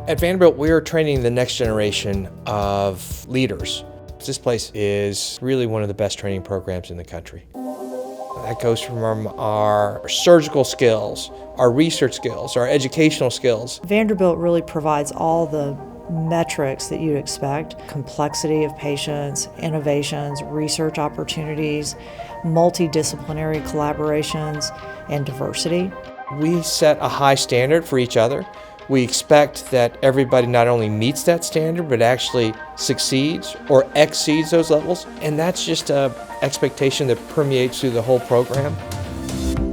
At Vanderbilt, we're training the next generation of leaders. This place is really one of the best training programs in the country. That goes from our surgical skills, our research skills, our educational skills. Vanderbilt really provides all the metrics that you'd expect: complexity of patients, innovations, research opportunities, multidisciplinary collaborations, and diversity. We set a high standard for each other. We expect that everybody not only meets that standard, but actually succeeds or exceeds those levels. And that's just an expectation that permeates through the whole program.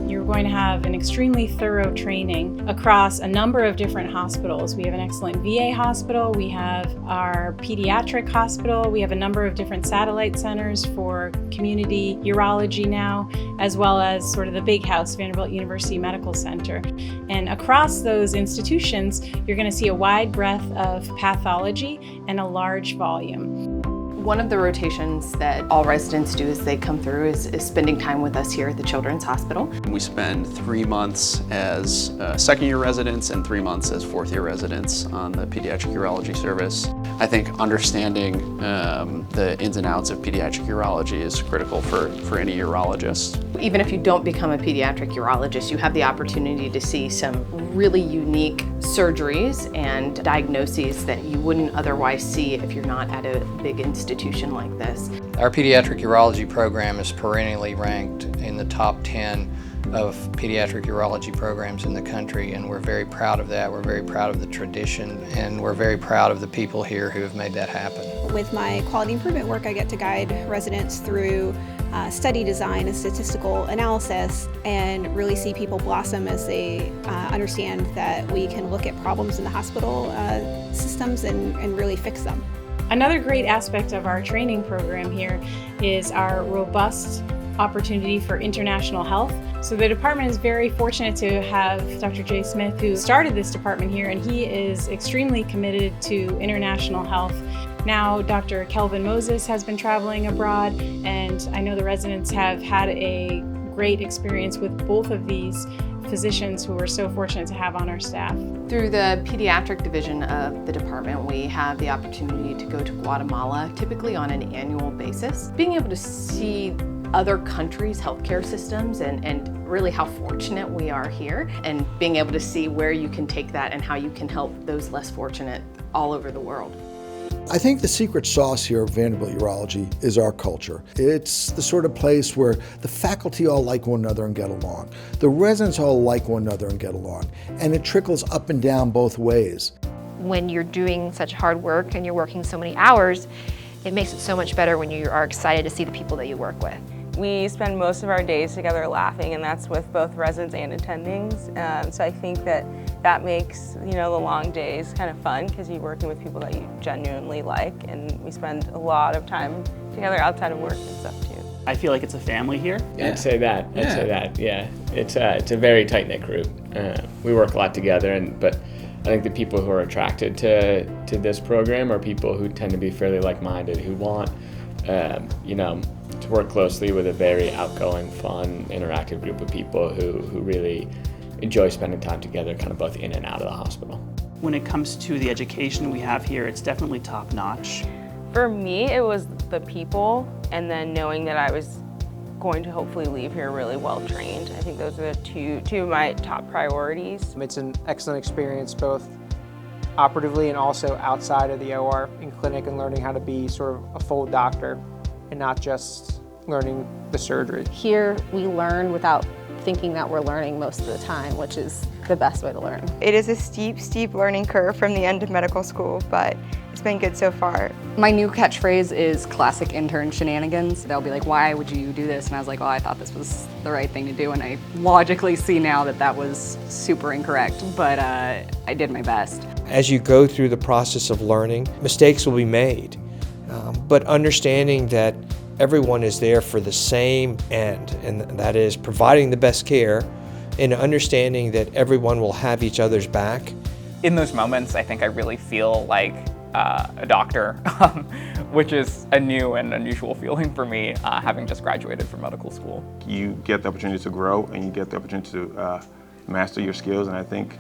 You're going to have an extremely thorough training across a number of different hospitals. We have an excellent VA hospital, we have our pediatric hospital, we have a number of different satellite centers for community urology now, as well as sort of the big house, Vanderbilt University Medical Center. And across those institutions, you're going to see a wide breadth of pathology and a large volume. One of the rotations that all residents do as they come through is spending time with us here at the Children's Hospital. We spend 3 months as second-year residents and 3 months as fourth-year residents on the pediatric urology service. I think understanding the ins and outs of pediatric urology is critical for any urologist. Even if you don't become a pediatric urologist, you have the opportunity to see some really unique surgeries and diagnoses that you wouldn't otherwise see if you're not at a big institution like this. Our pediatric urology program is perennially ranked in the top 10 of pediatric urology programs in the country, and we're very proud of that. We're very proud of the tradition, and we're very proud of the people here who have made that happen. With my quality improvement work, I get to guide residents through study design and statistical analysis, and really see people blossom as they understand that we can look at problems in the hospital systems and really fix them. Another great aspect of our training program here is our robust opportunity for international health. So the department is very fortunate to have Dr. Jay Smith, who started this department here, and he is extremely committed to international health. Now Dr. Kelvin Moses has been traveling abroad, and I know the residents have had a great experience with both of these physicians who we're so fortunate to have on our staff. Through the pediatric division of the department, we have the opportunity to go to Guatemala, typically on an annual basis. Being able to see other countries' healthcare systems and really how fortunate we are here, and being able to see where you can take that and how you can help those less fortunate all over the world. I think the secret sauce here at Vanderbilt Urology is our culture. It's the sort of place where the faculty all like one another and get along. The residents all like one another and get along. And it trickles up and down both ways. When you're doing such hard work and you're working so many hours, it makes it so much better when you are excited to see the people that you work with. We spend most of our days together laughing, and that's with both residents and attendings. So I think that makes the long days kind of fun, because you're working with people that you genuinely like, and we spend a lot of time together outside of work and stuff too. I feel like it's a family here. Yeah. I'd say that. Yeah, it's a very tight-knit group. We work a lot together, but I think the people who are attracted to this program are people who tend to be fairly like-minded, who want to work closely with a very outgoing, fun, interactive group of people who really enjoy spending time together, kind of both in and out of the hospital. When it comes to the education we have here, it's definitely top-notch. For me, it was the people, and then knowing that I was going to hopefully leave here really well-trained. I think those are the two of my top priorities. It's an excellent experience, both operatively and also outside of the OR in clinic, and learning how to be sort of a full doctor and not just learning the surgery. Here we learn without thinking that we're learning most of the time, which is the best way to learn. It is a steep learning curve from the end of medical school, but it's been good so far. My new catchphrase is classic intern shenanigans. They'll be like, why would you do this? And I was like, well, I thought this was the right thing to do, and I logically see now that that was super incorrect, but I did my best. As you go through the process of learning, mistakes will be made, but understanding that everyone is there for the same end, and that is providing the best care, and understanding that everyone will have each other's back. In those moments, I think I really feel like a doctor, which is a new and unusual feeling for me, having just graduated from medical school. You get the opportunity to grow, and you get the opportunity to master your skills, and I think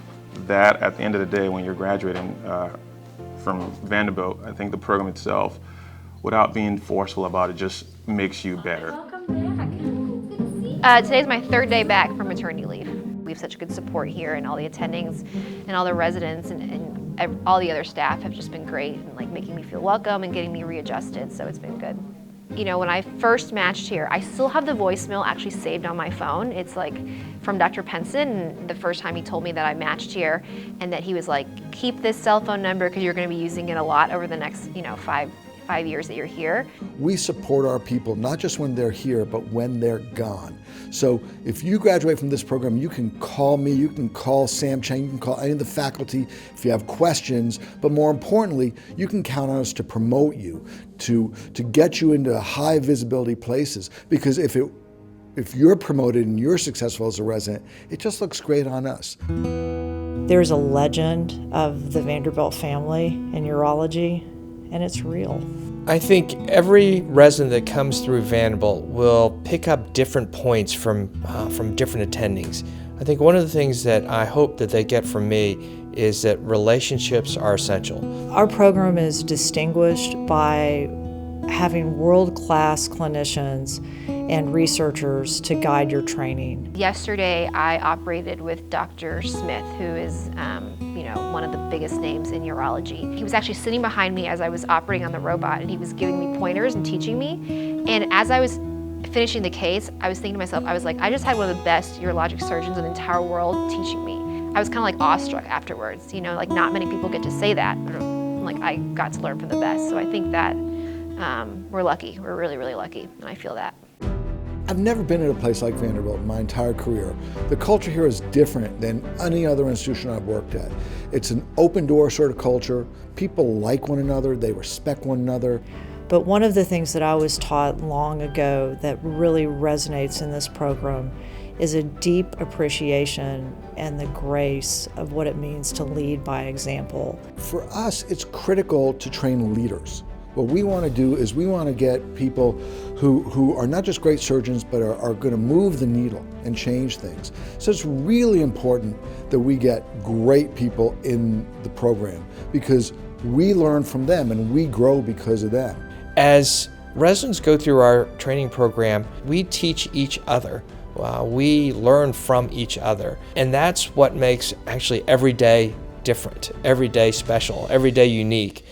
that at the end of the day, when you're graduating from Vanderbilt, I think the program itself, without being forceful about it, just makes you better. Today's my third day back from maternity leave. We have such good support here, and all the attendings and all the residents and all the other staff have just been great and like making me feel welcome and getting me readjusted, so it's been good. You know, when I first matched here, I still have the voicemail actually saved on my phone. It's like from Dr. Penson, the first time he told me that I matched here, and that he was like, keep this cell phone number because you're going to be using it a lot over the next, you know, five years that you're here. We support our people, not just when they're here, but when they're gone. So if you graduate from this program, you can call me, you can call Sam Chang, you can call any of the faculty if you have questions, but more importantly, you can count on us to promote you, to get you into high visibility places, because if you're promoted and you're successful as a resident, it just looks great on us. There's a legend of the Vanderbilt family in urology, and it's real. I think every resident that comes through Vanderbilt will pick up different points from different attendings. I think one of the things that I hope that they get from me is that relationships are essential. Our program is distinguished by having world-class clinicians and researchers to guide your training. Yesterday, I operated with Dr. Smith, who is you know, one of the biggest names in urology. He was actually sitting behind me as I was operating on the robot, and he was giving me pointers and teaching me. And as I was finishing the case, I was thinking to myself, I was like, I just had one of the best urologic surgeons in the entire world teaching me. I was kind of like awestruck afterwards, you know, like not many people get to say that. Like I got to learn from the best. So I think that we're lucky. We're really, really lucky, and I feel that. I've never been at a place like Vanderbilt in my entire career. The culture here is different than any other institution I've worked at. It's an open door sort of culture. People like one another, they respect one another. But one of the things that I was taught long ago that really resonates in this program is a deep appreciation and the grace of what it means to lead by example. For us, it's critical to train leaders. What we want to do is we want to get people who are not just great surgeons, but are going to move the needle and change things. So it's really important that we get great people in the program, because we learn from them and we grow because of them. As residents go through our training program, we teach each other. We learn from each other. And that's what makes actually every day different, every day special, every day unique.